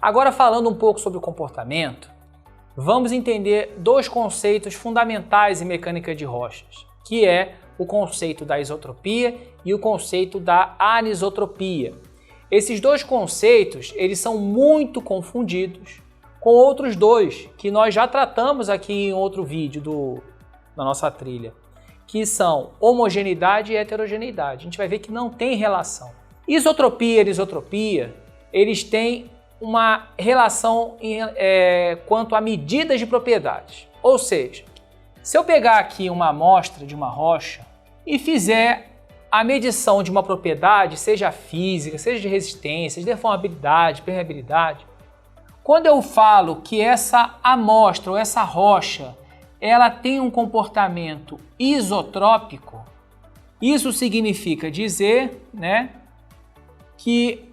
Agora, falando um pouco sobre o comportamento, vamos entender dois conceitos fundamentais em mecânica de rochas, que é o conceito da isotropia e o conceito da anisotropia. Esses dois conceitos, eles são muito confundidos com outros dois que nós já tratamos aqui em outro vídeo da nossa trilha, que são homogeneidade e heterogeneidade. A gente vai ver que não tem relação. Isotropia e anisotropia, eles têm uma relação quanto a medidas de propriedades. Ou seja, se eu pegar aqui uma amostra de uma rocha e fizer a medição de uma propriedade, seja física, seja de resistência, de deformabilidade, permeabilidade, quando eu falo que essa amostra ou essa rocha ela tem um comportamento isotrópico, isso significa dizer, que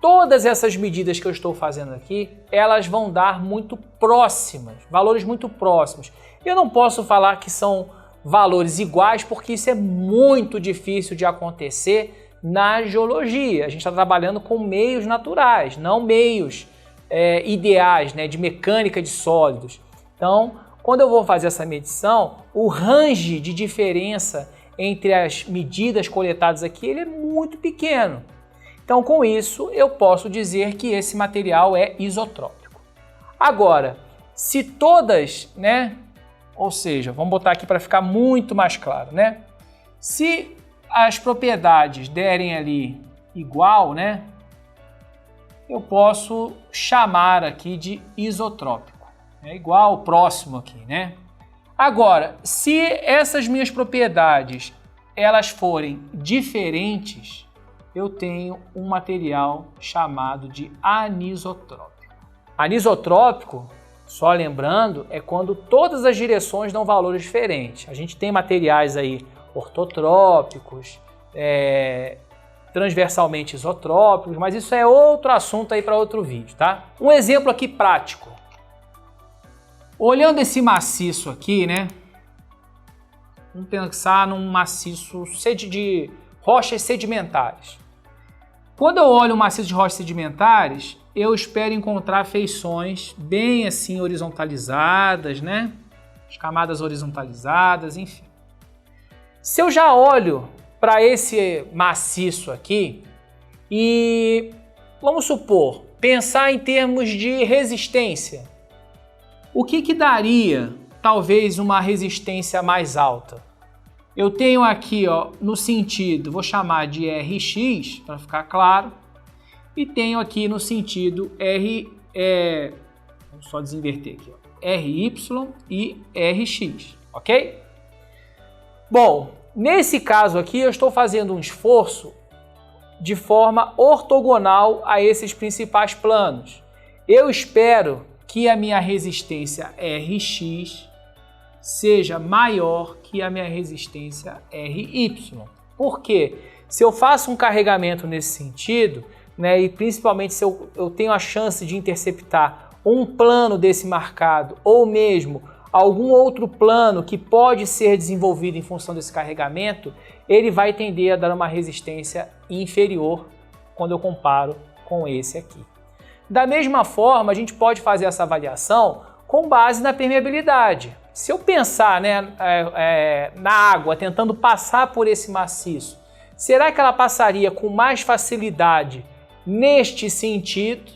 todas essas medidas que eu estou fazendo aqui, elas vão dar muito próximas, valores muito próximos. Eu não posso falar que são valores iguais, porque isso é muito difícil de acontecer na geologia. A gente está trabalhando com meios naturais, não meios ideais, de mecânica de sólidos. Então, quando eu vou fazer essa medição, o range de diferença entre as medidas coletadas aqui ele é muito pequeno. Então, com isso, eu posso dizer que esse material é isotrópico. Agora, se todas, ou seja, vamos botar aqui para ficar muito mais claro, se as propriedades derem ali igual, eu posso chamar aqui de isotrópico. É igual, próximo aqui, Agora, se essas minhas propriedades elas forem diferentes, eu tenho um material chamado de anisotrópico. Anisotrópico, só lembrando, é quando todas as direções dão valores diferentes. A gente tem materiais aí ortotrópicos, transversalmente isotrópicos, mas isso é outro assunto aí para outro vídeo, tá? Um exemplo aqui prático. Olhando esse maciço aqui, vamos pensar num maciço de rochas sedimentares. Quando eu olho um maciço de rochas sedimentares, eu espero encontrar feições bem assim horizontalizadas, as camadas horizontalizadas, enfim. Se eu já olho para esse maciço aqui e, vamos supor, pensar em termos de resistência, o que daria talvez uma resistência mais alta? Eu tenho aqui, no sentido, vou chamar de Rx, para ficar claro, e tenho aqui no sentido vamos só desinverter aqui, Ry e Rx, ok? Bom, nesse caso aqui eu estou fazendo um esforço de forma ortogonal a esses principais planos. Eu espero que a minha resistência Rx seja maior que a minha resistência Ry. Por quê? Se eu faço um carregamento nesse sentido, e principalmente se eu tenho a chance de interceptar um plano desse marcado ou mesmo algum outro plano que pode ser desenvolvido em função desse carregamento, ele vai tender a dar uma resistência inferior quando eu comparo com esse aqui. Da mesma forma, a gente pode fazer essa avaliação com base na permeabilidade. Se eu pensar na água tentando passar por esse maciço, será que ela passaria com mais facilidade neste sentido,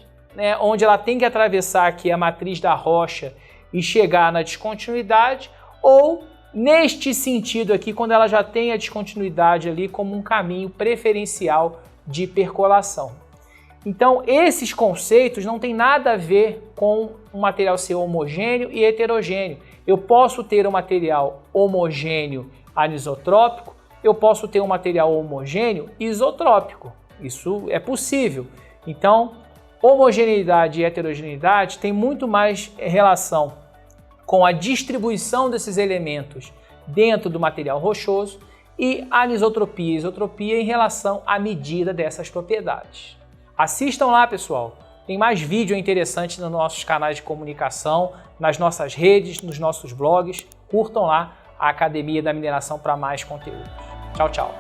onde ela tem que atravessar aqui a matriz da rocha e chegar na descontinuidade, ou neste sentido aqui, quando ela já tem a descontinuidade ali como um caminho preferencial de percolação? Então, esses conceitos não têm nada a ver com o material ser homogêneo e heterogêneo. Eu posso ter um material homogêneo anisotrópico, eu posso ter um material homogêneo isotrópico. Isso é possível. Então, homogeneidade e heterogeneidade tem muito mais relação com a distribuição desses elementos dentro do material rochoso e anisotropia e isotropia em relação à medida dessas propriedades. Assistam lá, pessoal. Tem mais vídeo interessante nos nossos canais de comunicação, nas nossas redes, nos nossos blogs. Curtam lá a Academia da Mineração para mais conteúdos. Tchau, tchau.